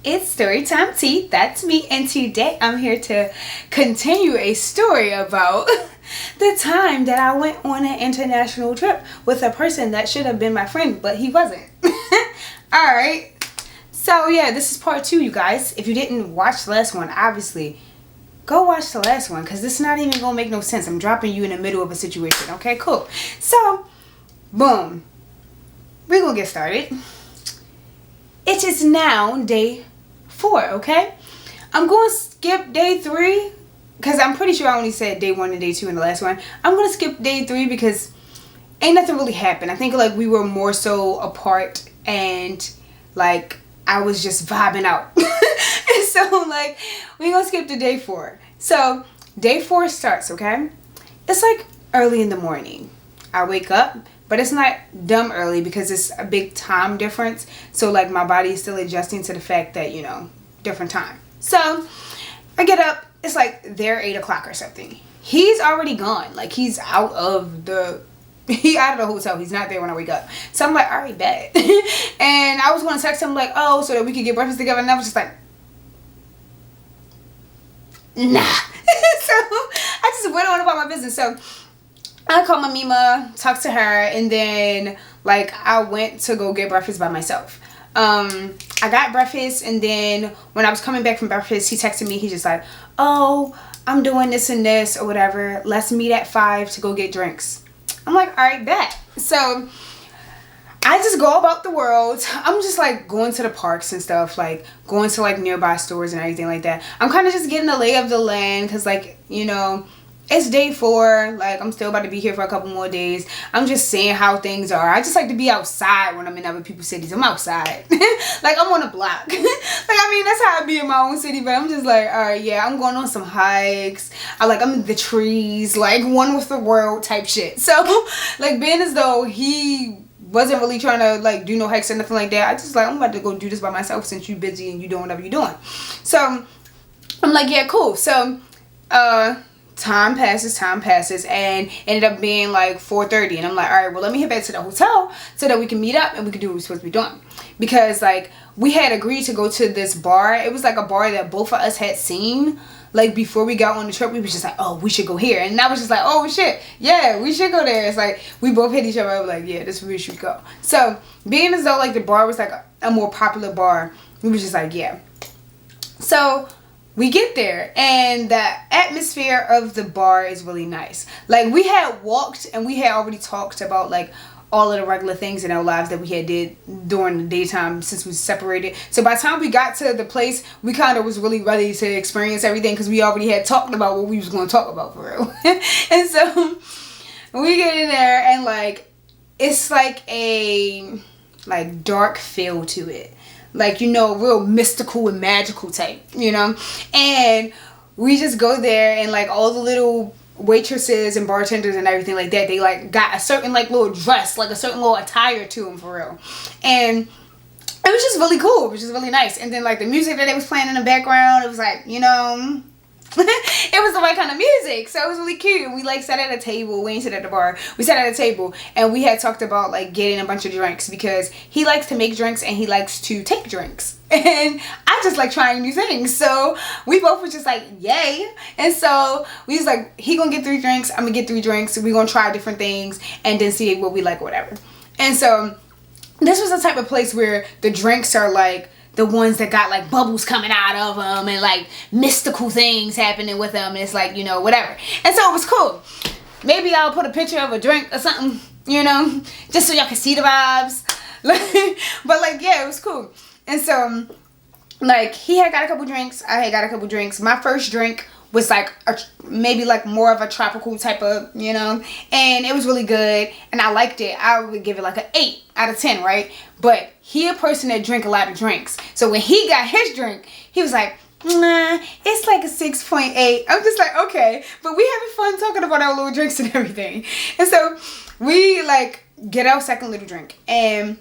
It's story time tea. That's me, and today I'm here to continue a story about the time that I went on an international trip with a person that should have been my friend, but he wasn't. Alright, so yeah, this is part 2, you guys. If you didn't watch the last one, obviously, go watch the last one, because this is not even going to make no sense. I'm dropping you in the middle of a situation, okay? Cool. So, boom. We're going to get started. It is now day 4, okay? I'm going to skip day 3 because I'm pretty sure I only said day 1 and day 2 in the last one. I'm going to skip day 3 because ain't nothing really happened. I think like we were more so apart and like I was just vibing out. And so like we're going to skip to day 4. So day 4 starts, okay? It's like early in the morning. I wake up. But it's not dumb early because it's a big time difference. So like my body is still adjusting to the fact that, you know, different time. So I get up. It's like they're 8 o'clock or something. He's already gone. Like he's out of the hotel. He's not there when I wake up. So I'm like, all right, bet. And I was going to text him like, oh, so that we could get breakfast together. And I was just like, nah. So I just went on about my business. So I called my Mima, talked to her, and then like I went to go get breakfast by myself. I got breakfast, and then when I was coming back from breakfast, he texted me. He's just like, oh, I'm doing this and this or whatever. Let's meet at 5 to go get drinks. I'm like, all right, bet. So I just go about the world. I'm just like going to the parks and stuff, like going to like nearby stores and everything like that. I'm kind of just getting the lay of the land because like, you know, it's day 4. Like, I'm still about to be here for a couple more days. I'm just seeing how things are. I just like to be outside when I'm in other people's cities. I'm outside. Like, I'm on a block. Like, I mean, that's how I be in my own city. But I'm just like, all right, yeah, I'm going on some hikes. I'm in the trees. Like, one with the world type shit. So, like, being as though he wasn't really trying to, like, do no hikes or nothing like that. I just, like, I'm about to go do this by myself since you busy and you doing whatever you're doing. So, I'm like, yeah, cool. So, time passes, and ended up being like 4:30, and I'm like, all right, well, let me head back to the hotel so that we can meet up and we can do what we're supposed to be doing, because like we had agreed to go to this bar. It was like a bar that both of us had seen like before we got on the trip. We was just like, oh, we should go here, and I was just like, oh shit, yeah, we should go there. It's like we both hit each other up like, yeah, this is where we should go. So being as though like the bar was like a more popular bar, we was just like, yeah. So we get there, and the atmosphere of the bar is really nice. Like, we had walked, and we had already talked about, like, all of the regular things in our lives that we had did during the daytime since we separated. So, by the time we got to the place, we kind of was really ready to experience everything because we already had talked about what we was going to talk about, for real. And so, we get in there, and, like, it's like a, like, dark feel to it. Like, you know, real mystical and magical type, you know? And we just go there, and, like, all the little waitresses and bartenders and everything like that, they, like, got a certain, like, little dress, like, a certain little attire to them, for real. And it was just really cool. It was just really nice. And then, like, the music that they was playing in the background, it was, like, you know, it was the right kind of music. So it was really cute. We like sat at a table. We ain't sit at the bar. We sat at a table, and we had talked about like getting a bunch of drinks because he likes to make drinks and he likes to take drinks. And I just like trying new things. So we both were just like, yay. And so we was like, he gonna get 3 drinks. I'm gonna get 3 drinks. We gonna try different things and then see what we like or whatever. And so this was the type of place where the drinks are like the ones that got like bubbles coming out of them and like mystical things happening with them. And it's like, you know, whatever. And so it was cool. Maybe I'll put a picture of a drink or something, you know, just so y'all can see the vibes. But like, yeah, it was cool. And so like he had got a couple drinks. I had got a couple drinks. My first drink was like maybe like more of a tropical type of, you know, and it was really good and I liked it. I would give it like an 8 out of 10, right? But he a person that drink a lot of drinks, so when he got his drink, he was like, nah, it's like a 6.8. I'm just like, okay, but we having fun talking about our little drinks and everything. And so we like get our second little drink, and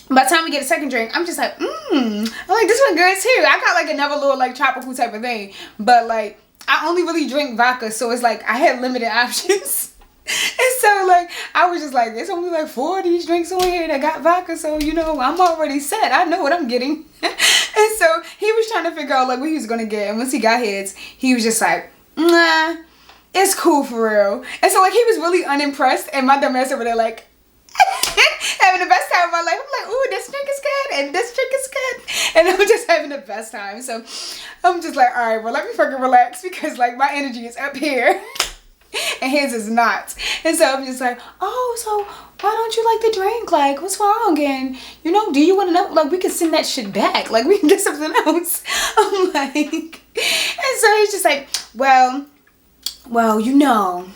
by the time we get a second drink, I'm just like, I'm like, this one good too. I got like another little like tropical type of thing, but like I only really drink vodka, so it's like I had limited options. And so like I was just like, there's only like 4 of these drinks on here that got vodka, so you know I'm already set. I know what I'm getting. And so to figure out like what he was gonna get. And once he got his, he was just like, nah, it's cool for real. And so like he was really unimpressed, and my dumb ass over there like having the best time of my life. I'm like, ooh, this drink is good and this drink is good, and I'm just having the best time. So I'm just like, all right, well, let me fucking relax, because like my energy is up here and his is not. And so I'm just like, oh, so why don't you like the drink? Like, what's wrong? And you know, do you want to know? Like, we can send that shit back. Like, we can get something else. I'm like, and so he's just like, well, you know,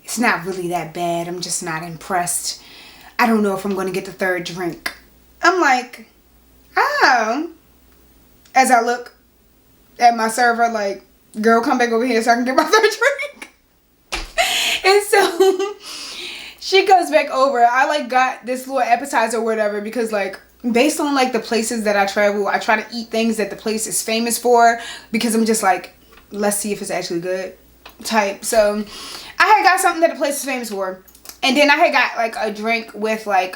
it's not really that bad. I'm just not impressed. I don't know if I'm going to get the third drink. I'm like, oh. As I look at my server, like, girl, come back over here so I can get my third drink. And so she goes back over. I like got this little appetizer or whatever, because like based on like the places that I travel, I try to eat things that the place is famous for, because I'm just like, let's see if it's actually good type. So I had got something that the place is famous for, and then I had got like a drink with like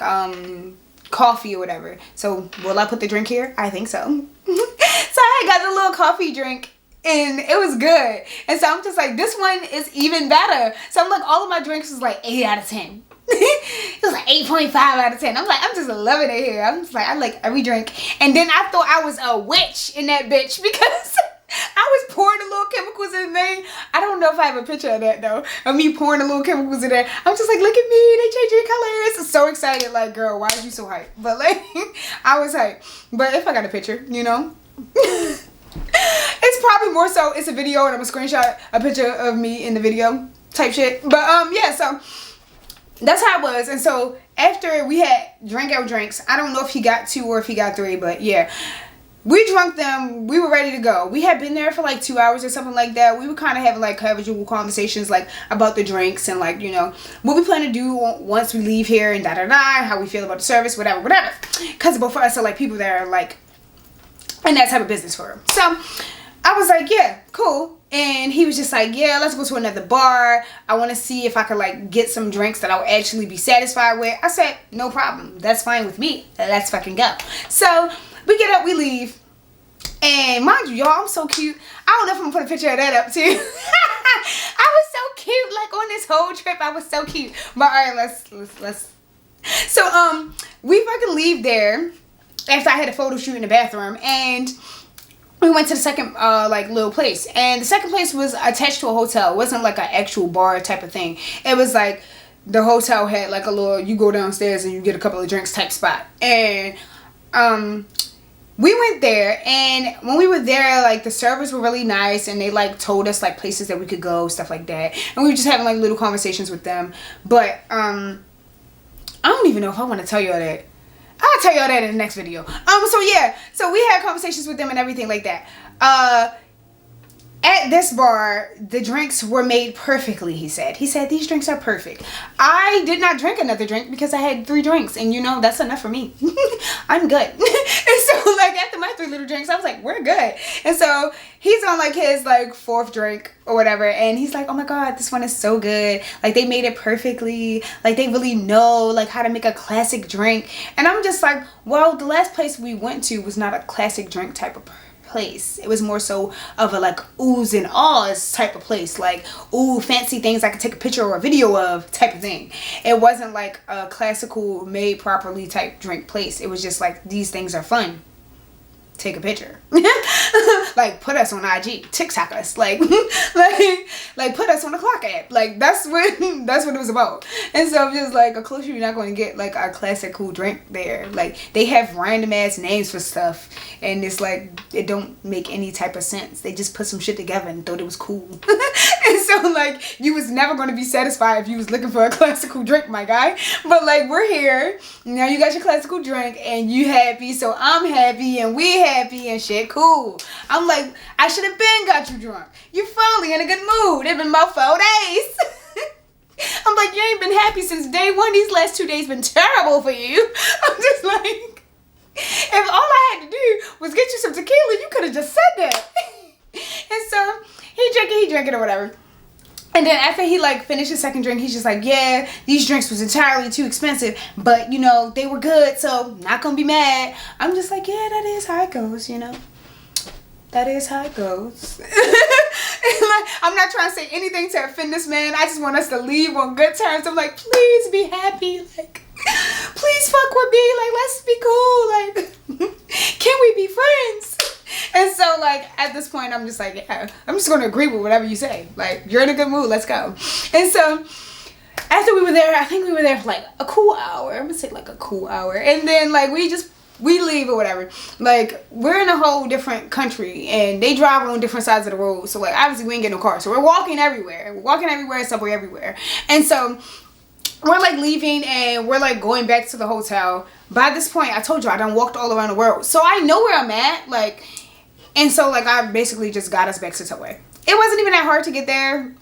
coffee or whatever. So will I put the drink here? I think so. So I had got a little coffee drink, and it was good. And so I'm just like, this one is even better. So I'm like, all of my drinks was like 8 out of 10. It was like 8.5 out of 10. I'm like, I'm just loving it here. I'm just like, I like every drink. And then I thought I was a witch in that bitch, because I was pouring the little chemicals in there. I don't know if I have a picture of that though, of me pouring the little chemicals in there. I'm just like, look at me, they changing colors. I'm so excited. Like, girl, why are you so hyped? But like, I was hyped. But if I got a picture, you know. It's probably more so it's a video and I'm gonna screenshot a picture of me in the video type shit. But yeah, so that's how it was. And so after we had drank our drinks, I don't know if he got 2 or if he got 3, but yeah, we drunk them. We were ready to go. We had been there for like 2 hours or something like that. We were kind of having like casual conversations like about the drinks and like, you know, what we plan to do once we leave here and da da da, how we feel about the service, whatever, because both of us are like people that are like in that type of business for him. So I was like, yeah, cool. And he was just like, yeah, let's go to another bar. I want to see if I could like get some drinks that I would actually be satisfied with. I said, no problem. That's fine with me. Let's fucking go. So we get up, we leave. And mind you, y'all, I'm so cute. I don't know if I'm gonna put a picture of that up too. I was so cute. Like on this whole trip, I was so cute. But all right, let's. So we fucking leave there after I had a photo shoot in the bathroom, and we went to the second like little place, and the second place was attached to a hotel. It wasn't like an actual bar type of thing. It was like the hotel had like a little, you go downstairs and you get a couple of drinks type spot. And we went there, and when we were there, like the servers were really nice, and they like told us like places that we could go, stuff like that, and we were just having like little conversations with them. But I don't even know if I want to tell you all that. I'll tell y'all that in the next video. So yeah, so we had conversations with them and everything like that. At this bar, the drinks were made perfectly, he said. He said, these drinks are perfect. I did not drink another drink because I had 3 drinks. And you know, that's enough for me. I'm good. And so like after my 3 little drinks, I was like, we're good. And so he's on like his like 4th drink or whatever. And he's like, oh my God, this one is so good. Like they made it perfectly. Like they really know like how to make a classic drink. And I'm just like, well, the last place we went to was not a classic drink type of place. It was more so of a like oohs and ahs type of place, like ooh, fancy things I could take a picture or a video of type of thing. It wasn't like a classical made properly type drink place. It was just like, these things are fun, take a picture. Like put us on IG, TikTok us, like like put us on the clock app. Like that's what it was about. And so I'm just like, of course you're not going to get like a classical drink there. Like they have random ass names for stuff, and it's like it don't make any type of sense. They just put some shit together and thought it was cool. And so like you was never going to be satisfied if you was looking for a classical drink, my guy. But like we're here now, you got your classical drink and you happy, so I'm happy and we happy and shit cool. I'm like, I should have been got you drunk. You're finally in a good mood. It's been about 4 days. I'm like, you ain't been happy since day 1. These last 2 days been terrible for you. I'm just like, if all I had to do was get you some tequila, you could have just said that. And so he drank it or whatever. And then after he like finished his 2nd drink, he's just like, yeah, these drinks was entirely too expensive, but you know, they were good, so not gonna be mad. I'm just like, yeah, that is how it goes, you know. that is how it goes. Like, I'm not trying to say anything to offend this man. I just want us to leave on good terms. I'm like, please be happy. Like, please fuck with me. Like, let's be cool. Like, can we be friends? And so, like, at this point, I'm just like, yeah, I'm just going to agree with whatever you say. Like, you're in a good mood. Let's go. And so, after we were there, I think we were there for, like, a cool hour. I'm going to say, like, a cool hour. And then, like, we leave or whatever. Like, we're in a whole different country, and they drive on different sides of the road. So, like, obviously, we ain't get no car. So, we're walking everywhere. We're walking everywhere, subway everywhere. And so, we're, like, leaving, and we're, like, going back to the hotel. By this point, I told you, I done walked all around the world. So, I know where I'm at. Like, and so, like, I basically just got us back to Subway. It wasn't even that hard to get there.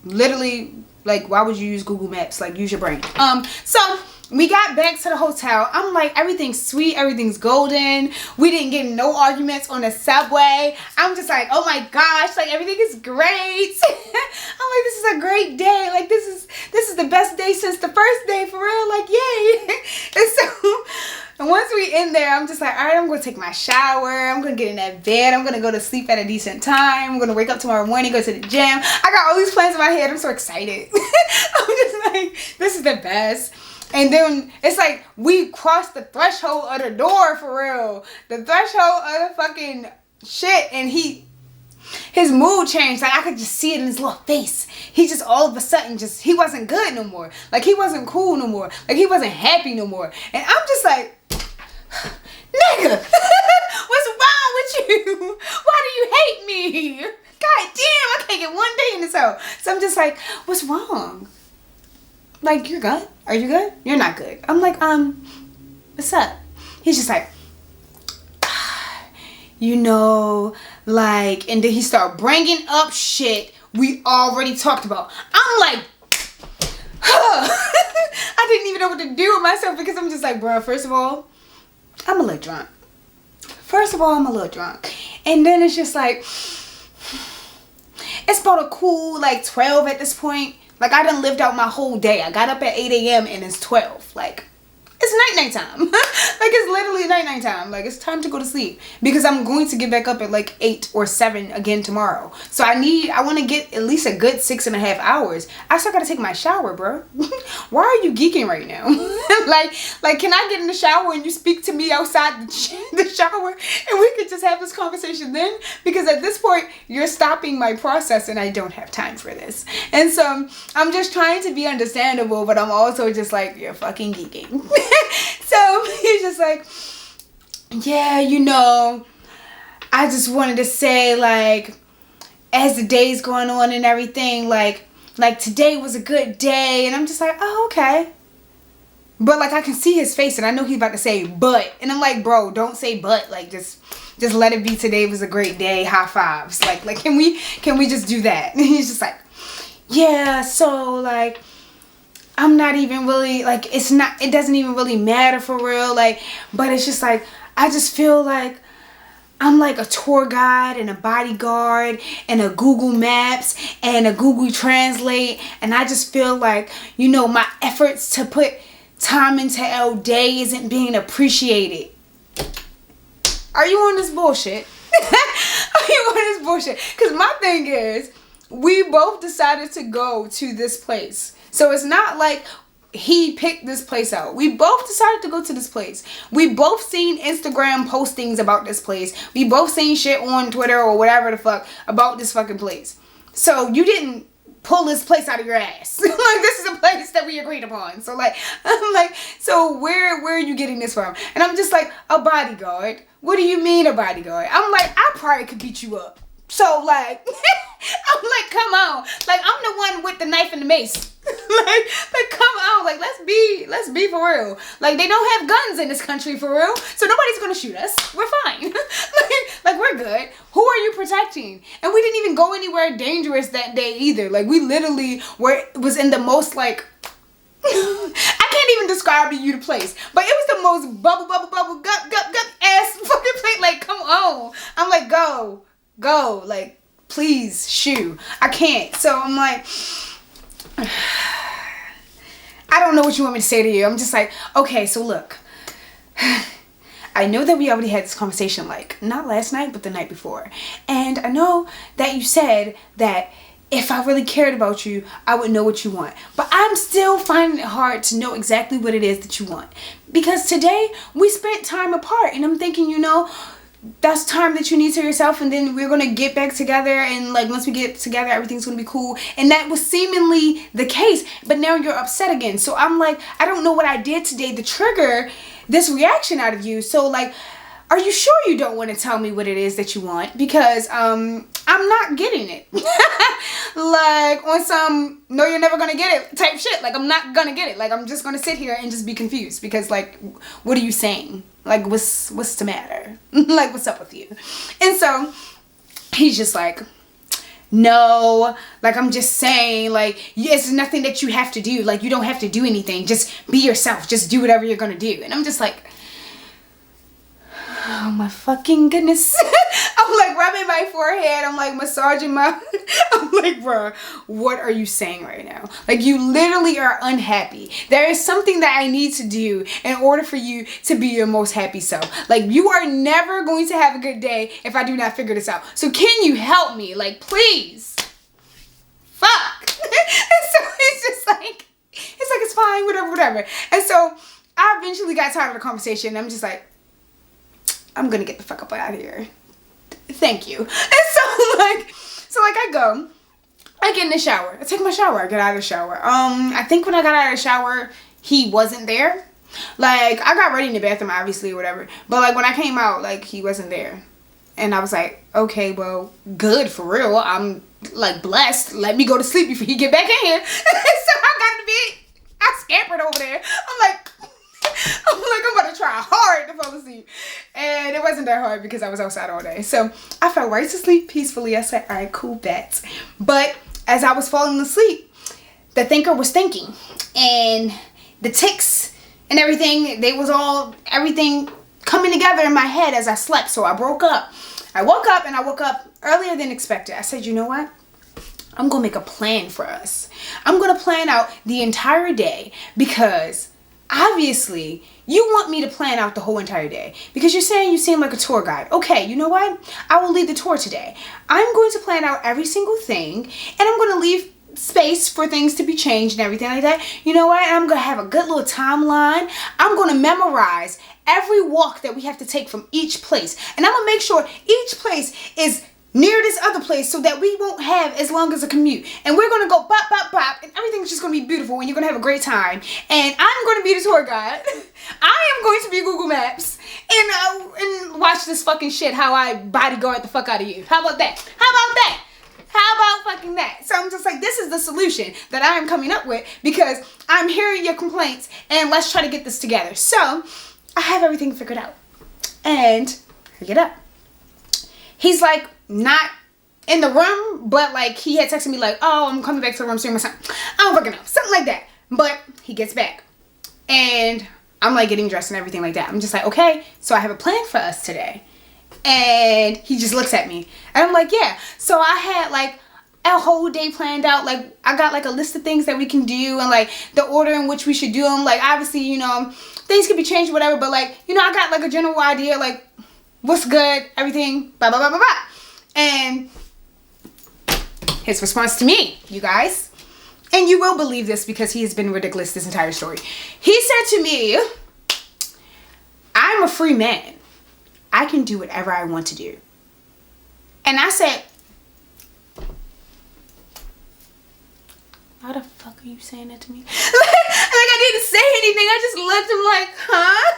Literally, like, why would you use Google Maps? Like, use your brain. So, we got back to the hotel. I'm like, everything's sweet. Everything's golden. We didn't get no arguments on the subway. I'm just like, oh my gosh. Like, everything is great. I'm like, this is a great day. Like, this is the best day since the first day, for real. Like, yay. And so, and once we in there, I'm just like, all right, I'm going to take my shower. I'm going to get in that bed. I'm going to go to sleep at a decent time. I'm going to wake up tomorrow morning, go to the gym. I got all these plans in my head. I'm so excited. I'm just like, this is the best. And then it's like we crossed the threshold of the door, for real. The threshold of the fucking shit. And his mood changed. Like, I could just see it in his little face. He just all of a sudden he wasn't good no more. Like, he wasn't cool no more. Like, he wasn't happy no more. And I'm just like, nigga, what's wrong with you? Why do you hate me? God damn, I can't get one day in this house. So I'm just like, what's wrong? Like, you're good? Are you good? You're not good. I'm like, what's up? He's just like, you know, like, and then he started bringing up shit we already talked about. I'm like, I didn't even know what to do with myself, because I'm just like, bro, first of all, I'm a little drunk. And then it's just like, it's about a cool, like, 12 at this point. Like, I done lived out my whole day. I got up at 8 a.m. and it's 12. Like, it's night time. Like, it's literally night time. Like, it's time to go to sleep, because I'm going to get back up at like 8 or 7 again tomorrow. So I want to get at least a good 6.5 hours. I still got to take my shower, bro. Why are you geeking right now? like, can I get in the shower and you speak to me outside the shower and we could just have this conversation then? Because at this point, you're stopping my process and I don't have time for this. And so I'm just trying to be understandable, but I'm also just like, you're fucking geeking. So he's just like, yeah, you know, I just wanted to say, like, as the day's going on and everything, like today was a good day. And I'm just like, oh, okay. But, like, I can see his face and I know he's about to say but. And I'm like, bro, don't say but. Like, just let it be, today was a great day. High fives. Like can we just do that? And he's just like, yeah, so, like, I'm not even really, like, it doesn't even really matter for real, like, but it's just like, I just feel like I'm like a tour guide and a bodyguard and a Google Maps and a Google Translate, and I just feel like, you know, my efforts to put time into our day isn't being appreciated. Are you on this bullshit? Are you on this bullshit? Because my thing is, we both decided to go to this place. So it's not like he picked this place out. We both decided to go to this place. We both seen Instagram postings about this place. We both seen shit on Twitter or whatever the fuck about this fucking place. So you didn't pull this place out of your ass. Like, this is a place that we agreed upon. So, like, I'm like, so where are you getting this from? And I'm just like, a bodyguard. What do you mean a bodyguard? I'm like, I probably could beat you up. So, like, I'm like, come on. Like, I'm the one with the knife and the mace. like, come on. Like, let's be for real. Like, they don't have guns in this country, for real. So nobody's gonna shoot us. We're fine. like, we're good. Who are you protecting? And we didn't even go anywhere dangerous that day either. Like, we literally was in the most, like, I can't even describe to you the place, but it was the most bubble, gup ass fucking place. Like, come on. I'm like, go, like, please, shoo. I can't. So I'm like, I don't know what you want me to say to you. I'm just like, okay, so look, I know that we already had this conversation, like, not last night, but the night before. And I know that you said that if I really cared about you, I would know what you want. But I'm still finding it hard to know exactly what it is that you want. Because today, we spent time apart. And I'm thinking, you know, that's time that you need to yourself, and then we're gonna get back together, and like once we get together everything's gonna be cool. And that was seemingly the case, but now you're upset again. So I'm like, I don't know what I did today to trigger this reaction out of you. So like, are you sure you don't want to tell me what it is that you want? Because I'm not getting it. Like on some no you're never gonna get it type shit. Like I'm not gonna get it. Like I'm just gonna sit here and just be confused, because like, what are you saying? Like what's the matter? Like what's up with you? And so he's just like, no, like I'm just saying, like it's nothing that you have to do. Like you don't have to do anything. Just be yourself. Just do whatever you're gonna do. And I'm just like, oh my fucking goodness. I'm like rubbing my forehead. I'm like massaging my I'm like, bruh, what are you saying right now? Like you literally are unhappy. There is something that I need to do in order for you to be your most happy self. Like you are never going to have a good day if I do not figure this out. So can you help me? Like please. Fuck. And so it's just like, it's fine, whatever. And so I eventually got tired of the conversation. I'm just like, I'm gonna get the fuck up out of here. Thank you. And so I go, I get in the shower. I take my shower. I get out of the shower. I think when I got out of the shower, he wasn't there. Like, I got ready in the bathroom, obviously, or whatever. But, like, when I came out, like, he wasn't there. And I was like, okay, well, good, for real. I'm, like, blessed. Let me go to sleep before he get back in here. So I got in the bed. I scampered over there. I'm about to try hard to fall asleep. And it wasn't that hard because I was outside all day. So I fell right to sleep peacefully. I said, all right, cool, bet. But as I was falling asleep, the thinker was thinking. And the tics and everything, everything coming together in my head as I slept. So I woke up and I woke up earlier than expected. I said, you know what? I'm going to make a plan for us. I'm going to plan out the entire day, because obviously you want me to plan out the whole entire day, because you're saying you seem like a tour guide. Okay, you know what? I will lead the tour today. I'm going to plan out every single thing, and I'm going to leave space for things to be changed and everything like that. You know what? I'm going to have a good little timeline. I'm going to memorize every walk that we have to take from each place. And I'm going to make sure each place is near this other place so that we won't have as long as a commute. And we're going to go bop, bop, bop, and everything's just going to be beautiful, and you're going to have a great time. And I'm going to be the tour guide. I am going to be Google Maps and watch this fucking shit how I bodyguard the fuck out of you. How about that? How about that? How about fucking that? So I'm just like, this is the solution that I am coming up with, because I'm hearing your complaints, and let's try to get this together. So I have everything figured out. And I get up. He's like, not in the room, but like he had texted me like, oh, I'm coming back to the room soon or something. I don't fucking know. Something like that. But he gets back. And I'm like getting dressed and everything like that. I'm just like, okay, so I have a plan for us today. And he just looks at me. And I'm like, yeah. So I had like a whole day planned out. Like I got like a list of things that we can do, and like the order in which we should do them. Like obviously, you know, things could be changed, whatever. But like, you know, I got like a general idea, like what's good, everything, blah, blah, blah, blah, blah. And his response to me, you guys, and you will believe this because he has been ridiculous this entire story. He said to me, I'm a free man. I can do whatever I want to do. And I said, how the fuck are you saying that to me? like I didn't say anything. I just looked at him like, huh?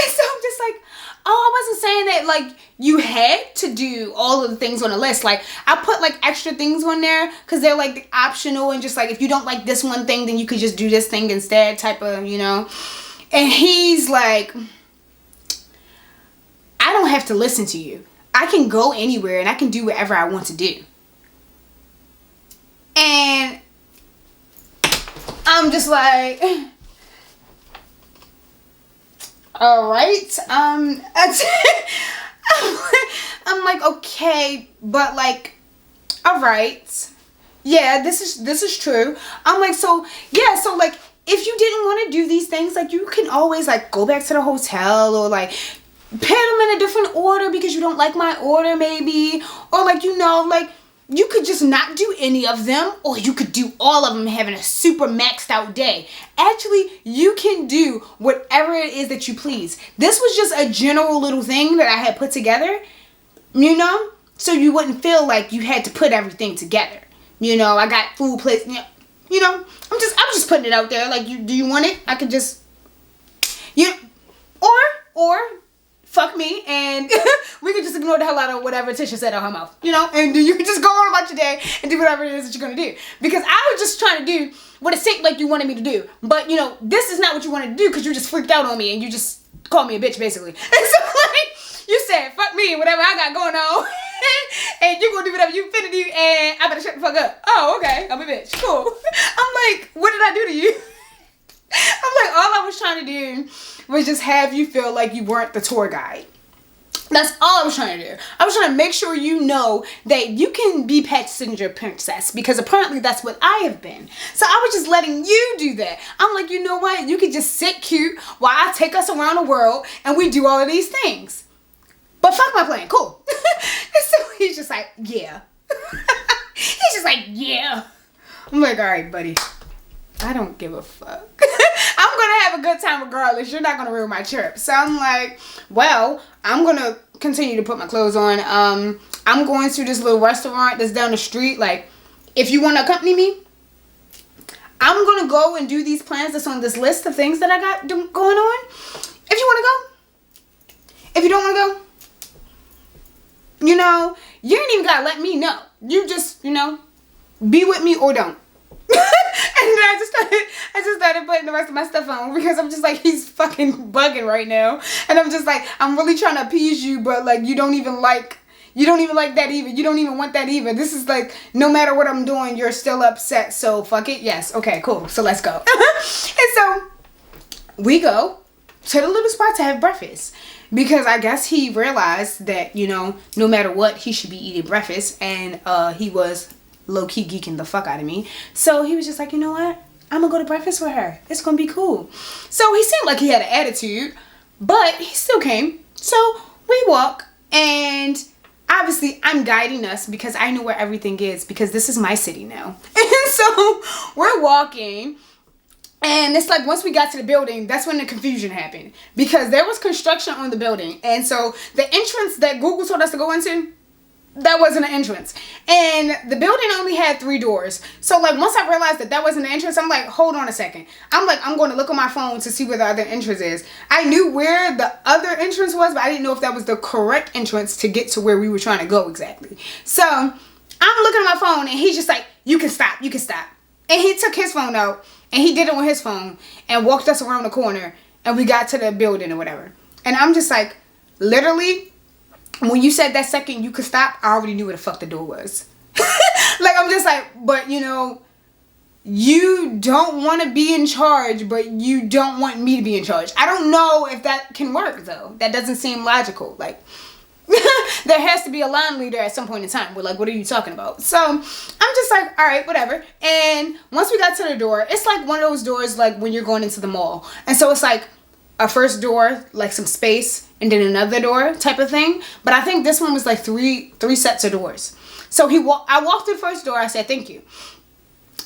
And so I'm just like, oh, I wasn't saying that like you had to do all of the things on the list. Like I put like extra things on there because they're like optional, and just like if you don't like this one thing, then you could just do this thing instead type of, you know. And he's like, I don't have to listen to you. I can go anywhere and I can do whatever I want to do. And I'm just like, all right. I'm like, okay, but like, all right. Yeah, this is true. I'm like, so yeah, so like if you didn't want to do these things, like, you can always, like, go back to the hotel, or, like, put them in a different order because you don't like my order, maybe. Or, like, you know, like, you could just not do any of them, or you could do all of them having a super maxed out day. Actually, you can do whatever it is that you please. This was just a general little thing that I had put together, you know, so you wouldn't feel like you had to put everything together. You know, I got food place, you know, I'm just putting it out there. Like, do you want it? I could just, or fuck me, and we could just ignore the hell out of whatever Tisha said out her mouth, you know, and you can just go on about your day and do whatever it is that you're going to do. Because I was just trying to do what it seemed like you wanted me to do. But, you know, this is not what you wanted to do, because you just freaked out on me and you just called me a bitch, basically. And so, like, you said, fuck me, whatever I got going on, and you going to do whatever you finna do, and I better shut the fuck up. Oh, okay, I'm a bitch. Cool. I'm like, what did I do to you? I'm like, all I was trying to do was just have you feel like you weren't the tour guide. That's all I was trying to do. I was trying to make sure you know that you can be passenger princess, because apparently that's what I have been. So I was just letting you do that. I'm like, you know what? You could just sit cute while I take us around the world and we do all of these things. But fuck my plan. Cool. And so he's just like, yeah. He's just like, yeah. I'm like, all right, buddy. I don't give a fuck. I'm going to have a good time regardless. You're not going to ruin my trip. So I'm like, well, I'm going to continue to put my clothes on. I'm going to this little restaurant that's down the street. Like, if you want to accompany me, I'm going to go and do these plans that's on this list of things that I got going on. If you want to go. If you don't want to go, you know, you ain't even got to let me know. You just, you know, be with me or don't. And then I just started putting the rest of my stuff on, because I'm just like, he's fucking bugging right now. And I'm just like, I'm really trying to appease you, but like, you don't even like that either. You don't even want that either. This is like, no matter what I'm doing, you're still upset. So fuck it. Yes. Okay, cool. So let's go. And so we go to the little spot to have breakfast, because I guess he realized that, you know, no matter what, he should be eating breakfast. And he was low-key geeking the fuck out of me. So he was just like, you know what? I'm gonna go to breakfast with her. It's gonna be cool. So he seemed like he had an attitude, but he still came. So we walk, and obviously I'm guiding us because I know where everything is, because this is my city now. And so we're walking, and it's like, once we got to the building, that's when the confusion happened, because there was construction on the building. And so the entrance that Google told us to go into, that wasn't an entrance, and the building only had 3 doors. So like, once I realized that wasn't an entrance, I'm like, hold on a second. I'm like, I'm going to look on my phone to see where the other entrance is. I knew where the other entrance was, but I didn't know if that was the correct entrance to get to where we were trying to go exactly. So I'm looking at my phone, and he's just like, you can stop. And he took his phone out, and he did it on his phone, and walked us around the corner, and we got to the building or whatever. And I'm just like, literally, when you said that second you could stop, I already knew where the fuck the door was. Like, I'm just like, but you know, you don't want to be in charge, but you don't want me to be in charge. I don't know if that can work, though. That doesn't seem logical. Like, there has to be a line leader at some point in time. We're like, what are you talking about? So I'm just like, all right, whatever. And once we got to the door, it's like one of those doors like when you're going into the mall. And so it's like a first door, like some space, and then another door type of thing. But I think this one was like three sets of doors. So I walked through the first door. I said, thank you.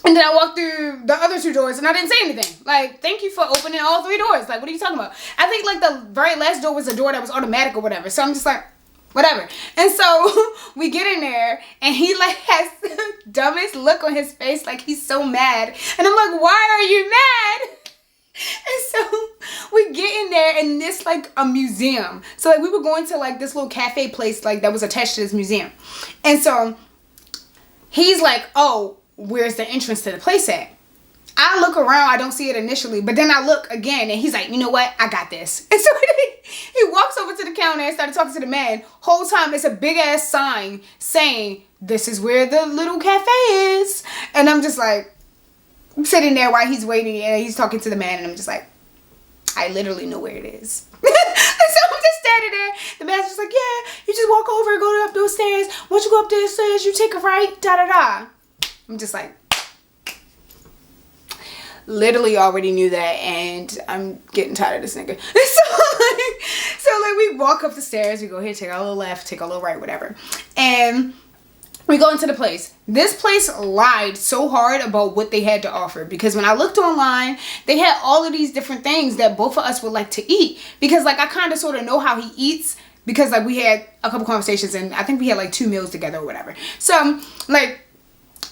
And then I walked through the other 2 doors, and I didn't say anything. Like, thank you for opening all 3 doors. Like, what are you talking about? I think like the very last door was a door that was automatic or whatever. So I'm just like, whatever. And so we get in there, and he like has the dumbest look on his face, like he's so mad. And I'm like, why are you mad? And so we get in there, and it's like a museum. So like, we were going to like this little cafe place like that was attached to this museum. And so he's like, oh, where's the entrance to the place at? I look around, I don't see it initially, but then I look again, and he's like, you know what? I got this. And so he walks over to the counter and started talking to the man. Whole time it's a big ass sign saying, this is where the little cafe is. And I'm just like, I'm sitting there while he's waiting, and he's talking to the man, and I'm just like, I literally know where it is. And so I'm just standing there. The man's just like, yeah, you just walk over, go up those stairs. Once you go up those stairs, you take a right, da-da-da. I'm just like, literally already knew that, and I'm getting tired of this nigga. So we walk up the stairs, we go here, take a little left, take a little right, whatever. And we go into the place. This place lied so hard about what they had to offer, because when I looked online, they had all of these different things that both of us would like to eat, because like I kind of sort of know how he eats, because like we had a couple conversations and I think we had like 2 meals together or whatever. So like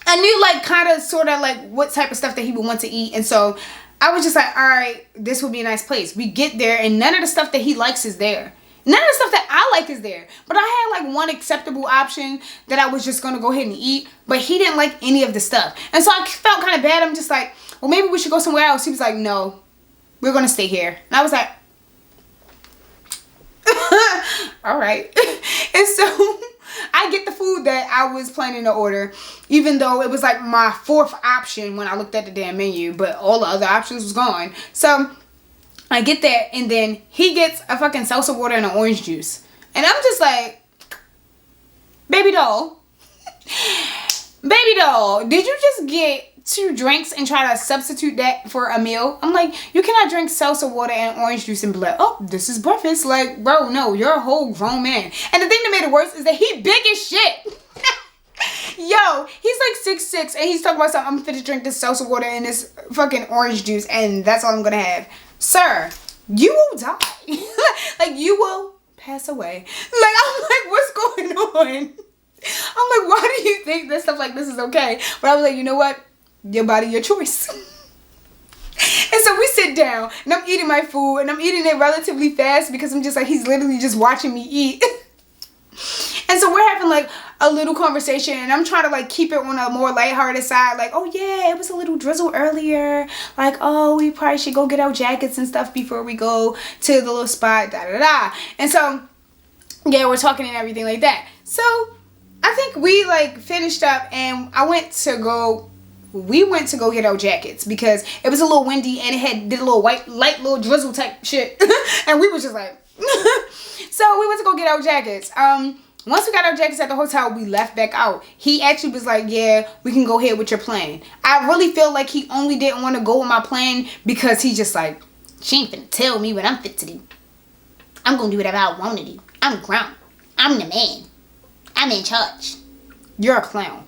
I knew like kind of sort of like what type of stuff that he would want to eat. And so I was just like, all right, this would be a nice place. We get there and none of the stuff that he likes is there. None of the stuff that I like is there. But I had like one acceptable option that I was just going to go ahead and eat. But he didn't like any of the stuff. And so I felt kind of bad. I'm just like, well, maybe we should go somewhere else. He was like, no, we're going to stay here. And I was like, all right. And so I get the food that I was planning to order, even though it was like my 4th option when I looked at the damn menu, but all the other options was gone. So I get that, and then he gets a fucking salsa water and an orange juice. And I'm just like, baby doll, did you just get 2 drinks and try to substitute that for a meal? I'm like, you cannot drink salsa water and orange juice and be like, oh, this is breakfast. Like, bro, no, you're a whole grown man. And the thing that made it worse is that he big as shit. Yo, he's like 6'6", and he's talking about something, I'm finna drink this salsa water and this fucking orange juice, and that's all I'm gonna have. Sir, you will die. Like, you will pass away. Like, I'm like, what's going on? I'm like, why do you think that stuff like this is okay? But I was like, you know what? Your body, your choice. And so we sit down, and I'm eating my food, and I'm eating it relatively fast because I'm just like, he's literally just watching me eat. And so we're having like a little conversation, and I'm trying to like keep it on a more lighthearted side. Like, oh yeah, it was a little drizzle earlier. Like, oh, we probably should go get our jackets and stuff before we go to the little spot, da da da. And so, yeah, we're talking and everything like that. So I think we like finished up, and we went to go get our jackets because it was a little windy and it did a little light little drizzle type shit. And we was just like, so we went to go get our jackets. Once we got our jackets at the hotel, we left back out. He actually was like, yeah, we can go ahead with your plan. I really feel like he only didn't want to go with my plan because he just like, she ain't finna tell me what I'm fit to do. I'm gonna do whatever I want to do. I'm grown. I'm the man. I'm in charge. You're a clown.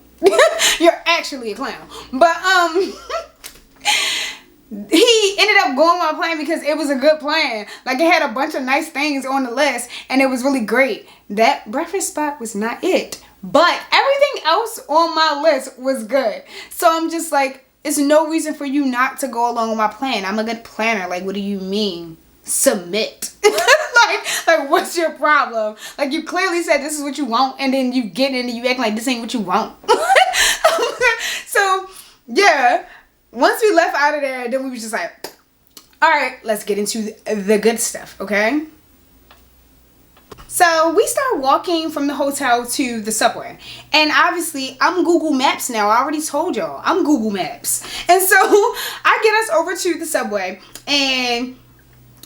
You're actually a clown. But he ended up going with my plan because it was a good plan. Like, it had a bunch of nice things on the list, and it was really great. That breakfast spot was not it, but everything else on my list was good. So I'm just like, it's no reason for you not to go along with my plan. I'm a good planner. Like, what do you mean? Submit. like what's your problem? Like, you clearly said this is what you want, and then you get in and you act like this ain't what you want. So yeah, once we left out of there, then we was just like, all right, let's get into the good stuff, okay? So we start walking from the hotel to the subway, and obviously I'm Google Maps now. I already told y'all I'm Google Maps. And so I get us over to the subway, and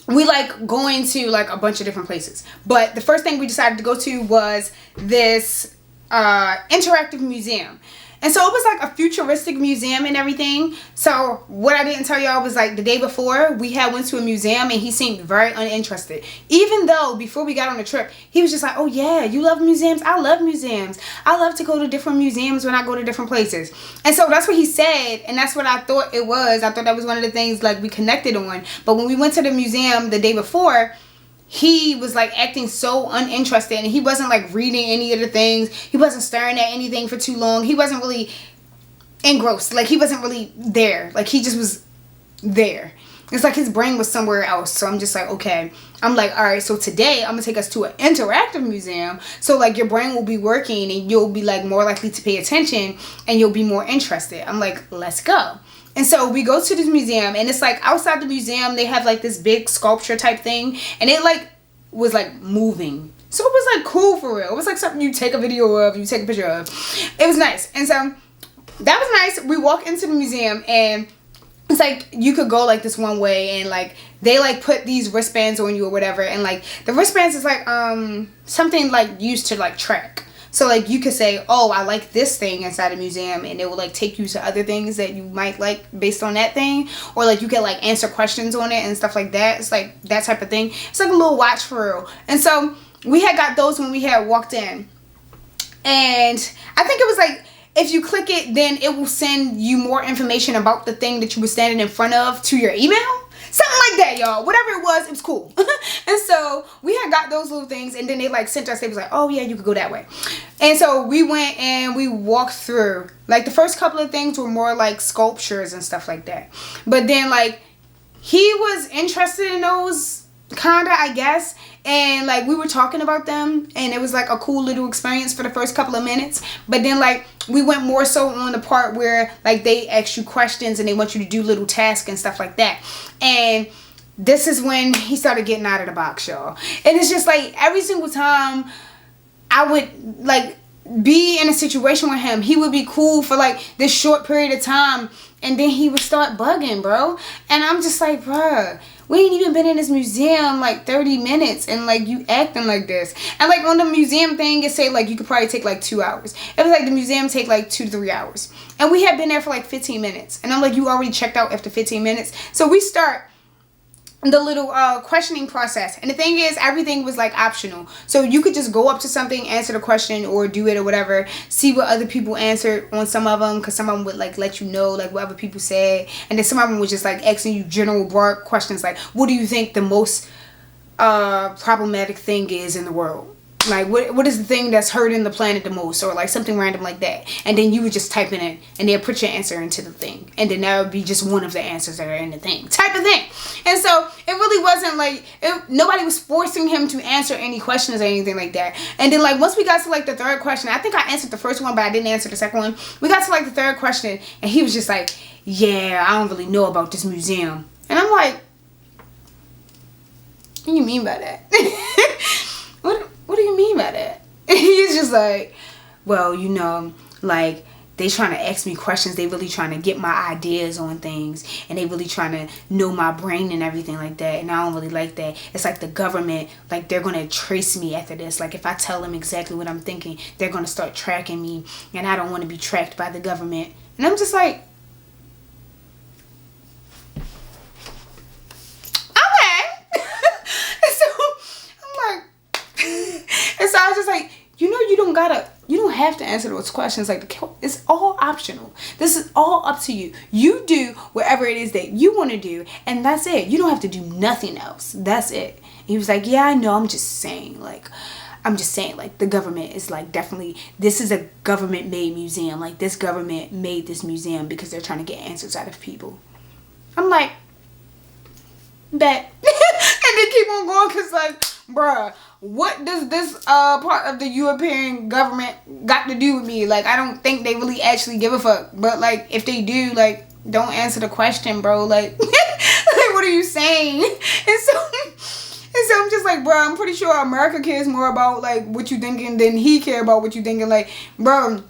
we like going to like a bunch of different places. But the first thing we decided to go to was this interactive museum. And so it was like a futuristic museum and everything. So what I didn't tell y'all was like the day before we had went to a museum, and he seemed very uninterested. Even though before we got on the trip, he was just like, oh yeah, you love museums? I love museums. I love to go to different museums when I go to different places. And so that's what he said, and that's what I thought it was. I thought that was one of the things like we connected on. But when we went to the museum the day before, he was like acting so uninterested, and he wasn't like reading any of the things. He wasn't staring at anything for too long. He wasn't really engrossed. Like, he wasn't really there. Like, he just was there. It's like his brain was somewhere else. So I'm just like, okay. I'm like, all right, so today I'm gonna take us to an interactive museum, so like your brain will be working and you'll be like more likely to pay attention and you'll be more interested. I'm like, let's go. And so we go to this museum, and it's like outside the museum they have like this big sculpture type thing, and it like was like moving. So it was like cool for real. It was like something you take a video of, you take a picture of. It was nice. And so that was nice. We walk into the museum, and it's like you could go like this one way, and like they like put these wristbands on you or whatever, and like the wristbands is like something like used to like track. So like you could say, oh, I like this thing inside a museum, and it will like take you to other things that you might like based on that thing. Or like you can like answer questions on it and stuff like that. It's like that type of thing. It's like a little watch for real. And so we had got those when we had walked in. And I think it was like, if you click it, then it will send you more information about the thing that you were standing in front of to your email. Something like that, y'all. Whatever it was cool. And so we had got those little things, and then they like sent us, they was like, oh yeah, you could go that way. And so we went and we walked through. Like the first couple of things were more like sculptures and stuff like that. But then like he was interested in those kinda, I guess. And like we were talking about them, and it was like a cool little experience for the first couple of minutes. But then like we went more so on the part where like they ask you questions and they want you to do little tasks and stuff like that. And this is when he started getting out of the box, y'all. And it's just like every single time I would like be in a situation with him, he would be cool for like this short period of time, and then he would start bugging, bro. And I'm just like, bruh, we ain't even been in this museum like 30 minutes and like you acting like this. And like on the museum thing, it say like you could probably take like 2 hours. It was like the museum take like 2 to 3 hours. And we had been there for like 15 minutes. And I'm like, you already checked out after 15 minutes. So we start the little questioning process. And the thing is, everything was like optional. So you could just go up to something, answer the question, or do it or whatever. See what other people answered on some of them, because some of them would like let you know like what other people said. And then some of them was just like asking you general broad questions like, what do you think the most problematic thing is in the world? Like what is the thing that's hurting the planet the most, or like something random like that. And then you would just type it in, and they'll put your answer into the thing, and then that would be just one of the answers that are in the thing type of thing. And so it really wasn't like nobody was forcing him to answer any questions or anything like that. And then like once we got to like the third question, I think I answered the first one but I didn't answer the second one. We got to like the third question, and he was just like, yeah, I don't really know about this museum. And I'm like, what do you mean by that? What do you mean by that? He's just like, well, you know, like they trying to ask me questions. They really trying to get my ideas on things, and they really trying to know my brain and everything like that. And I don't really like that. It's like the government, like they're going to trace me after this. Like if I tell them exactly what I'm thinking, they're going to start tracking me, and I don't want to be tracked by the government. And I'm just like, and so I was just like, you know, you don't have to answer those questions. Like it's all optional. This is all up to you. You do whatever it is that you want to do, and that's it. You don't have to do nothing else. That's it. And he was like, yeah, I know. I'm just saying like the government is like definitely, this is a government made museum. Like this government made this museum because they're trying to get answers out of people. I'm like, bet. And then keep on going, because like, bruh, what does this part of the European government got to do with me? Like, I don't think they really actually give a fuck. But like, if they do, like, don't answer the question, bro. Like, like what are you saying? And so I'm just like, bro, I'm pretty sure America cares more about like what you thinking than he care about what you thinking. Like, bro,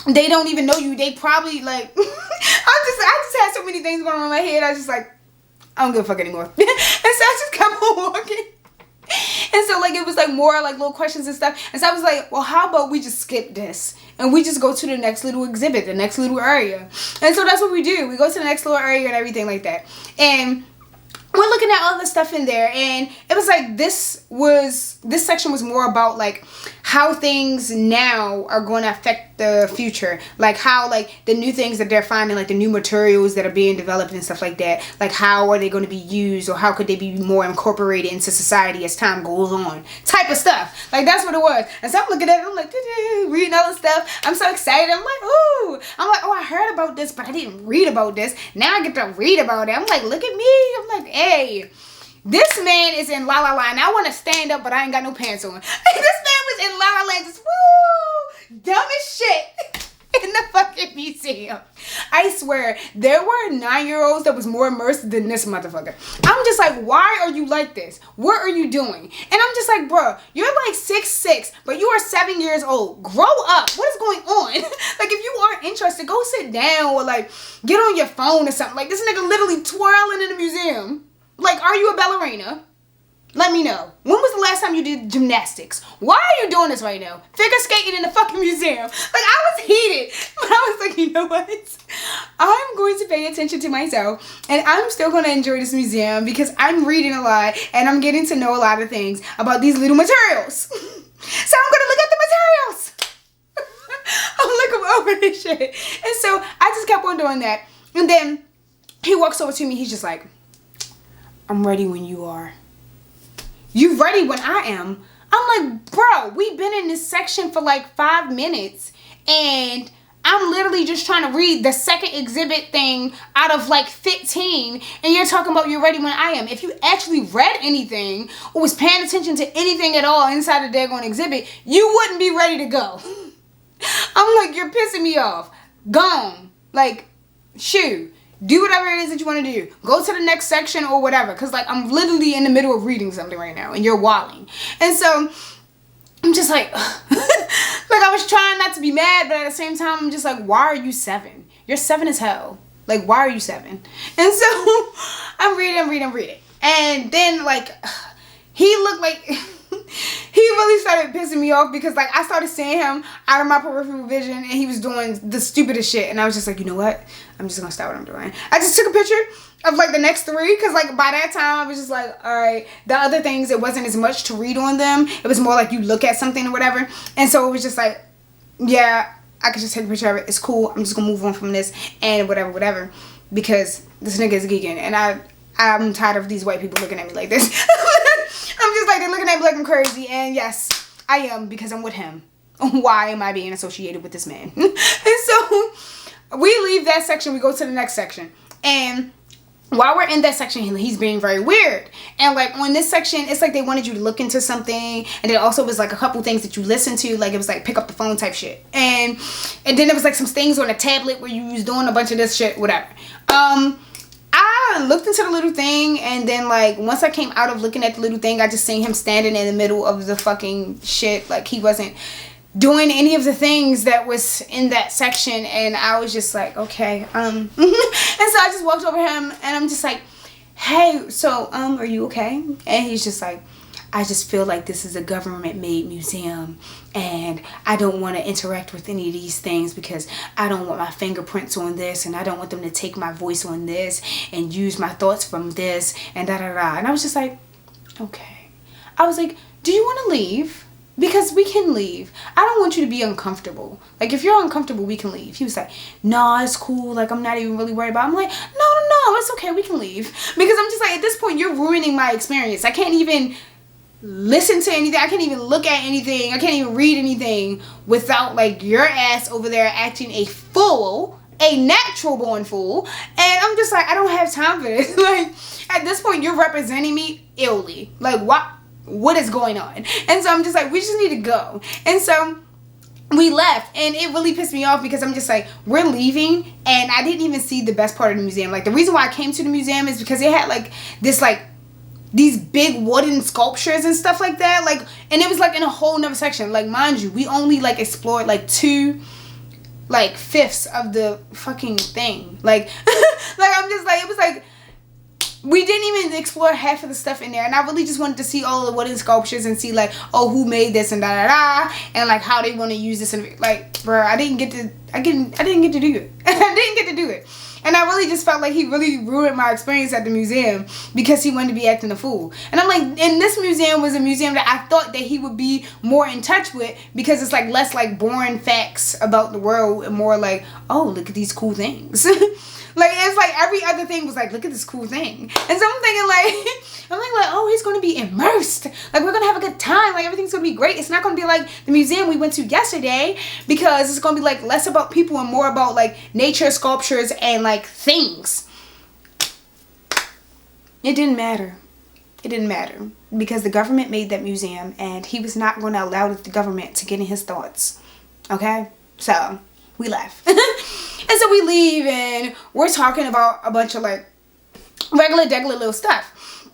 they don't even know you. They probably like I just had so many things going on in my head. I was just like, I don't give a fuck anymore. And so I just kept on walking. And so like it was like more like little questions and stuff. And so I was like, well, how about we just skip this and we just go to the next little exhibit, the next little area. And so that's what we do. We go to the next little area and everything like that. And we're looking at all the stuff in there, and it was like this section was more about like how things now are going to affect the future, like how like the new things that they're finding, like the new materials that are being developed and stuff like that, like how are they going to be used, or how could they be more incorporated into society as time goes on, type of stuff. Like that's what it was. And so I'm looking at it, I'm like reading all the stuff. I'm so excited. I'm like, ooh, I'm like, oh, I heard about this, but I didn't read about this. Now I get to read about it. I'm like, look at me. I'm like, hey, this man is in La La Land. I want to stand up, but I ain't got no pants on. This man was in La La Land, just woo, dumb as shit in the fucking museum. I swear, there were 9-year-olds that was more immersed than this motherfucker. I'm just like, why are you like this? What are you doing? And I'm just like, bro, you're like 6'6", but you are 7 years old. Grow up. What is going on? Like, if you aren't interested, go sit down or like get on your phone or something. Like, this nigga literally twirling in the museum. Like, are you a ballerina? Let me know. When was the last time you did gymnastics? Why are you doing this right now? Figure skating in the fucking museum. Like, I was heated. But I was like, you know what? I'm going to pay attention to myself. And I'm still going to enjoy this museum because I'm reading a lot. And I'm getting to know a lot of things about these little materials. So I'm going to look at the materials. I'm looking over this shit. And so I just kept on doing that. And then he walks over to me. He's just like, I'm ready when you are. You ready when I am? I'm like, bro, we've been in this section for like 5 minutes and I'm literally just trying to read the second exhibit thing out of like 15 and you're talking about you're ready when I am. If you actually read anything or was paying attention to anything at all inside the daggone exhibit, you wouldn't be ready to go. I'm like, you're pissing me off. Gone. Like, shoo. Do whatever it is that you want to do. Go to the next section or whatever. Because, like, I'm literally in the middle of reading something right now. And you're walling. And so, I'm just like, like, I was trying not to be mad. But at the same time, I'm just like, why are you 7? You're 7 as hell. Like, why are you 7? And so, I'm reading. And then, like, he looked like... he really started pissing me off because, like, I started seeing him out of my peripheral vision and he was doing the stupidest shit. And I was just like, you know what? I'm just going to stop what I'm doing. I just took a picture of, like, the next 3 because, like, by that time, I was just like, all right. The other things, it wasn't as much to read on them. It was more like you look at something or whatever. And so it was just like, yeah, I could just take a picture of it. It's cool. I'm just going to move on from this and whatever. Because this nigga is geeking. And I'm tired of these white people looking at me like this. I'm just like, they're looking at me like I'm crazy. And yes, I am because I'm with him. Why am I being associated with this man? And so we leave that section. We go to the next section. And while we're in that section, he's being very weird. And like on this section, it's like they wanted you to look into something. And then also was like a couple things that you listen to. Like it was like pick up the phone type shit. And then there was like some things on a tablet where you was doing a bunch of this shit, whatever. I looked into the little thing and then like once I came out of looking at the little thing, I just seen him standing in the middle of the fucking shit. Like he wasn't doing any of the things that was in that section and I was just like, okay. And so I just walked over him and I'm just like, hey, so are you okay? And he's just like, I just feel like this is a government-made museum and I don't want to interact with any of these things because I don't want my fingerprints on this and I don't want them to take my voice on this and use my thoughts from this and da-da-da. And I was just like, okay. I was like, do you want to leave? Because we can leave. I don't want you to be uncomfortable. Like, if you're uncomfortable, we can leave. He was like, no, it's cool. Like, I'm not even really worried about it. I'm like, no, it's okay. We can leave. Because I'm just like, at this point, you're ruining my experience. I can't even listen to anything. I can't even look at anything. I can't even read anything without like your ass over there acting a fool, a natural born fool. And I'm just like, I don't have time for this. Like at this point you're representing me illy. Like what is going on? And so I'm just like, we just need to go. And so we left and it really pissed me off because I'm just like, we're leaving and I didn't even see the best part of the museum. Like the reason why I came to the museum is because it had like this like these big wooden sculptures and stuff like that, like, and it was like in a whole nother section. Like, mind you, we only like explored like 2 like 5ths of the fucking thing. Like like I'm just like, it was like we didn't even explore half of the stuff in there, and I really just wanted to see all the wooden sculptures and see like, oh, who made this and da da da, and like how they want to use this and like, bro, I didn't get to do it. I didn't get to do it. And I really just felt like he really ruined my experience at the museum because he wanted to be acting a fool. And I'm like, and this museum was a museum that I thought that he would be more in touch with because it's like less like boring facts about the world and more like, oh, look at these cool things. Like, it's like every other thing was like, look at this cool thing. And so I'm thinking like, I'm like, oh, he's going to be immersed. Like, we're going to have a good time. Like, everything's going to be great. It's not going to be like the museum we went to yesterday because it's going to be like less about people and more about like nature, sculptures, and like things. It didn't matter. It didn't matter because the government made that museum and he was not going to allow the government to get in his thoughts. Okay? So, we left. And so we leave and we're talking about a bunch of like regular little stuff.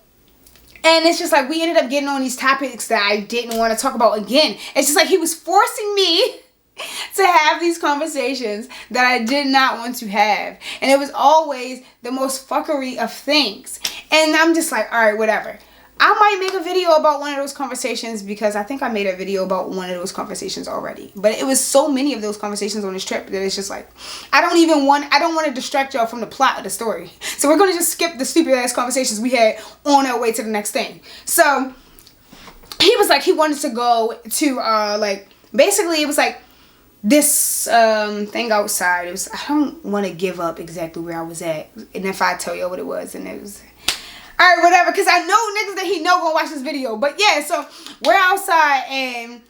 And it's just like we ended up getting on these topics that I didn't want to talk about again. It's just like he was forcing me to have these conversations that I did not want to have. And it was always the most fuckery of things. And I'm just like, all right, whatever. I might make a video about one of those conversations, because I think I made a video about one of those conversations already. But it was so many of those conversations on this trip that it's just like, I don't want to distract y'all from the plot of the story. So we're going to just skip the stupid ass conversations we had on our way to the next thing. So he was like, he wanted to go to, like, basically it was like this thing outside. It was, I don't want to give up exactly where I was at. And if I tell you what it was, and it was... Alright, whatever, because I know niggas that he know gonna watch this video. But yeah, so we're outside and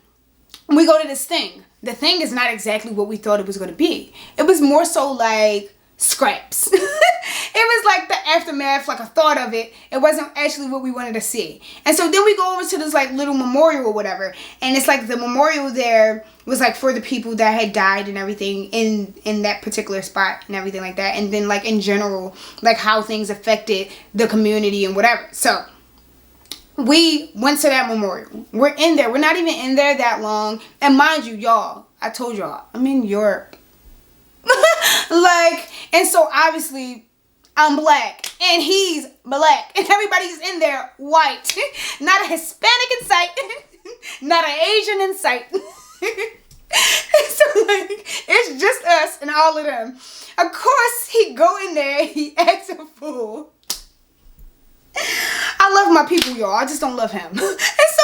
we go to this thing. The thing is not exactly what we thought it was gonna be. It was more so like scraps. It was like the aftermath, like a thought of it. It wasn't actually what we wanted to see. And so then we go over to this like little memorial or whatever. And it's like the memorial there was like for the people that had died and everything in that particular spot and everything like that. And then like in general, like how things affected the community and whatever. So we went to that memorial. We're in there. We're not even in there that long. And mind you, y'all, I told y'all, I'm in Europe. Like, and so obviously I'm black and he's black and everybody's in there white. Not a Hispanic in sight. Not an Asian in sight. So like, it's just us and all of them. Of course he go in there, he acts a fool. I love my people, y'all. I just don't love him. And so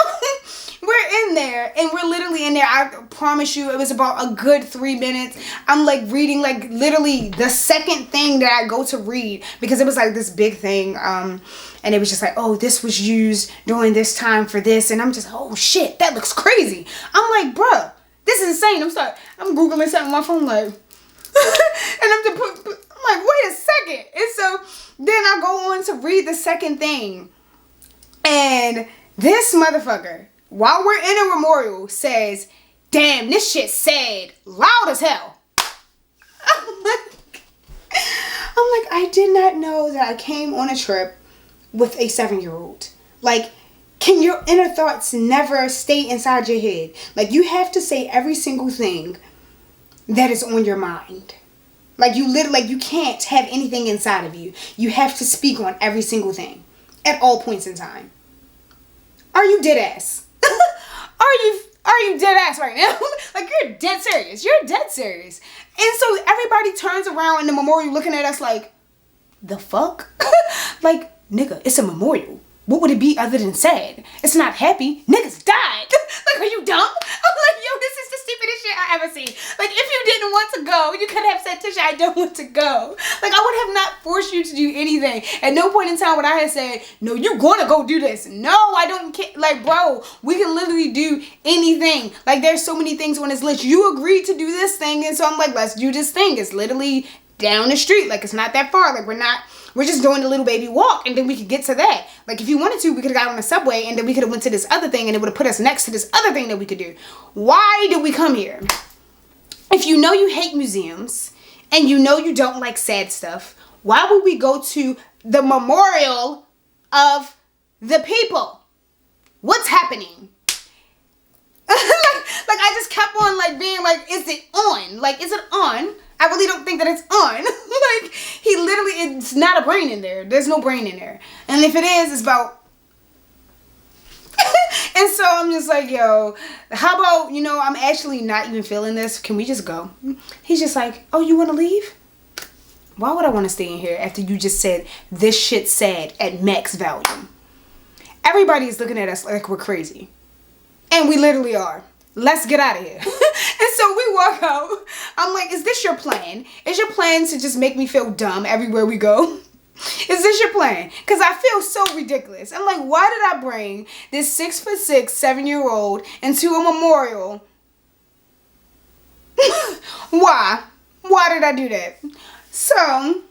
we're in there and we're literally in there. I promise you, it was about a good 3 minutes. I'm like reading like literally the second thing that I go to read, because it was like this big thing. And it was just like, oh, this was used during this time for this. And I'm just, oh shit, that looks crazy. I'm like, bruh, this is insane. I'm Googling something on my phone like, and I'm like, wait a second. And so then I go on to read the second thing. And this motherfucker, while we're in a memorial, says, damn, this shit sad, loud as hell. I'm like, I did not know that I came on a trip with a 7-year-old. Like, can your inner thoughts never stay inside your head? Like, you have to say every single thing that is on your mind. Like, you literally, like, you can't have anything inside of you. You have to speak on every single thing at all points in time. Are you dead ass? Are you dead ass right now? Like, you're dead serious. You're dead serious. And so everybody turns around in the memorial looking at us like, the fuck? Like, nigga, it's a memorial. What would it be other than sad? It's not happy. Niggas died. Like, are you dumb? I'm like, yo, this is the stupidest shit I ever seen. Like, if you didn't want to go, you could have said, Tisha, I don't want to go. Like, I would have not forced you to do anything. At no point in time would I have said, no, you're going to go do this. No, I don't care. Like, bro, we can literally do anything. Like, there's so many things on this list. You agreed to do this thing. And so I'm like, let's do this thing. It's literally down the street. Like, it's not that far. Like, we're just doing a little baby walk, and then we could get to that. Like, if you wanted to, we could have got on the subway, and then we could have went to this other thing, and it would have put us next to this other thing that we could do. Why did we come here? If you know you hate museums, and you know you don't like sad stuff, why would we go to the memorial of the people? What's happening? like, I just kept on, like, being like, is it on? Like, is it on? I really don't think that it's on. Like, he literally, it's not a brain in there. There's no brain in there. And if it is, it's about... And so I'm just like, yo, how about, you know, I'm actually not even feeling this. Can we just go? He's just like, oh, you want to leave? Why would I want to stay in here after you just said this shit's sad at max volume? Everybody is looking at us like we're crazy. And we literally are. Let's get out of here. And so we walk out. I'm like, is this your plan? Is your plan to just make me feel dumb everywhere we go? Is this your plan? Because I feel so ridiculous. I'm like, why did I bring this 6'6", 7-year-old into a memorial? Why? Why did I do that? So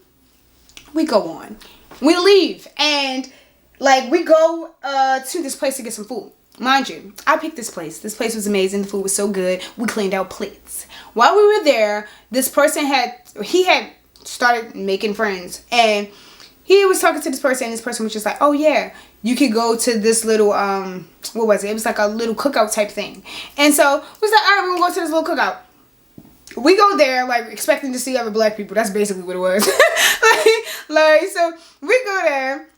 we go on. We leave. And like, we go to this place to get some food. Mind you, I picked this place. This place was amazing. The food was so good. We cleaned out plates. While we were there, this person had started making friends. And he was talking to this person. And this person was just like, oh yeah, you could go to this little, what was it? It was like a little cookout type thing. And so we was like, all right, we're going to go to this little cookout. We go there, like, expecting to see other black people. That's basically what it was. like, so we go there.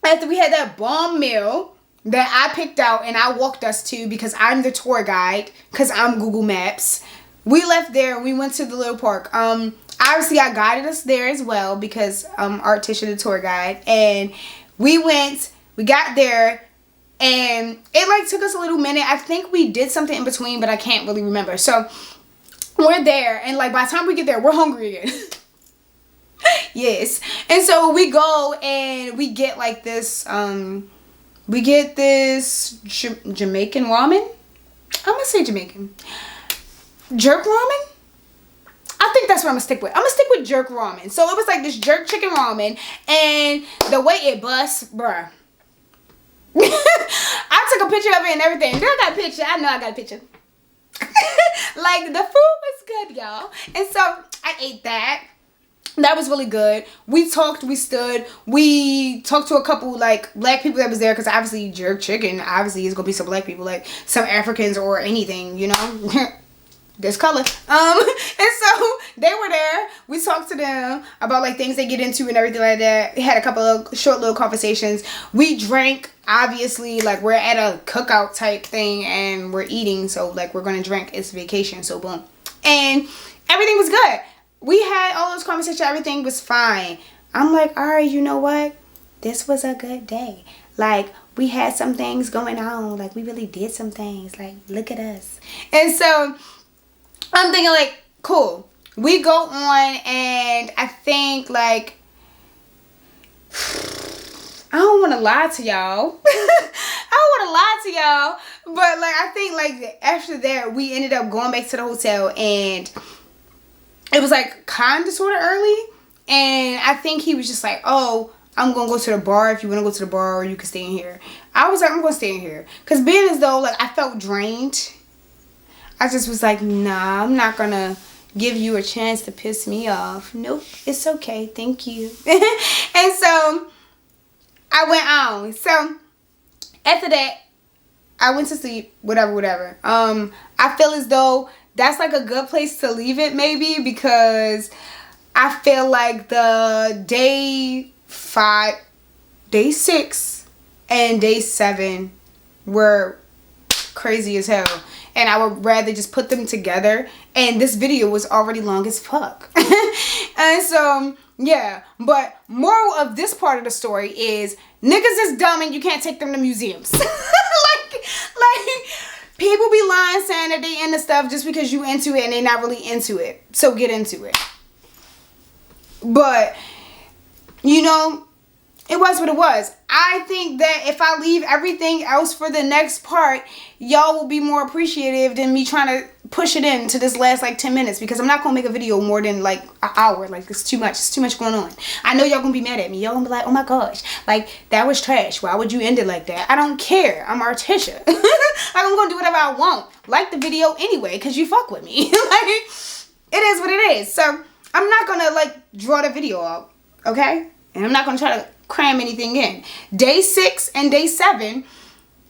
After we had that bomb meal, that I picked out and I walked us to because I'm the tour guide, because I'm Google Maps. We left there. We went to the little park. Obviously, I guided us there as well because Art Tisha, the tour guide. And we went, we got there, and it like took us a little minute. I think we did something in between, but I can't really remember. So we're there, and like by the time we get there, we're hungry again. Yes. And so we go and we get like this, Jamaican ramen. I'm gonna say Jamaican. Jerk ramen? I think that's what I'm gonna stick with. I'm gonna stick with jerk ramen. So it was like this jerk chicken ramen, and the way it busts, bruh. I took a picture of it and everything. Girl, I got a picture. I know I got a picture. Like, the food was good, y'all. And so I ate that. That was really good. We talked, we stood, we talked to a couple like black people that was there, because obviously jerk chicken, obviously it's gonna be some black people, like some Africans or anything, you know. This color. And so they were there. We talked to them about like things they get into and everything like that. We had a couple of short little conversations. We drank, obviously, like we're at a cookout type thing and we're eating, so like we're gonna drink. It's vacation, so boom. And everything was good. We had all those conversations, everything was fine. I'm like, all right, you know what? This was a good day. Like, we had some things going on. Like, we really did some things. Like, look at us. And so I'm thinking like, cool. We go on, and I think like, I don't want to lie to y'all. But like, I think like after that, we ended up going back to the hotel, and it was like kind of sort of early. And I think he was just like, oh, I'm going to go to the bar. If you want to go to the bar, or you can stay in here. I was like, I'm going to stay in here. Because being as though like I felt drained, I just was like, nah, I'm not going to give you a chance to piss me off. Nope, it's okay. Thank you. And so I went on. So after that, I went to sleep, whatever. I feel as though that's like a good place to leave it, maybe, because I feel like the day 6, and day 7 were crazy as hell. And I would rather just put them together. And this video was already long as fuck. And so, yeah. But moral of this part of the story is, niggas is dumb and you can't take them to museums. like, people be lying saying that they into stuff just because you into it and they not really into it. So get into it. But, you know, it was what it was. I think that if I leave everything else for the next part, y'all will be more appreciative than me trying to push it into this last like 10 minutes, because I'm not going to make a video more than like an hour. Like, it's too much. It's too much going on. I know y'all going to be mad at me. Y'all going to be like, oh my gosh, like, that was trash. Why would you end it like that? I don't care. I'm Artisha. Like, I'm going to do whatever I want. Like the video anyway, because you fuck with me. Like, it is what it is. So I'm not going to like draw the video out. Okay? And I'm not going to try to cram anything in. Day 6 and day 7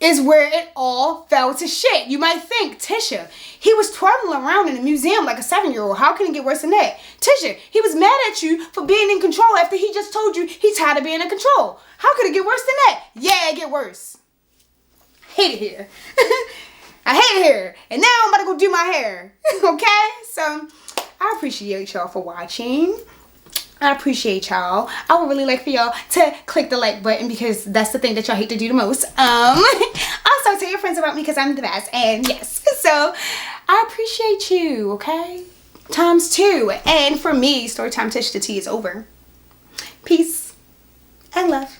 is where it all fell to shit. You might think, Tisha, he was twirling around in the museum like a 7-year-old. How can it get worse than that? Tisha, he was mad at you for being in control after he just told you he's tired of being in control. How could it get worse than that? Yeah, it get worse. I hate it here. I hate it here. And now I'm about to go do my hair. Okay? So, I appreciate y'all for watching. I appreciate y'all. I would really like for y'all to click the like button, because that's the thing that y'all hate to do the most. Also, tell your friends about me, because I'm the best. And yes, so I appreciate you, okay? ×2. And for me, Storytime Tish the T is over. Peace and love.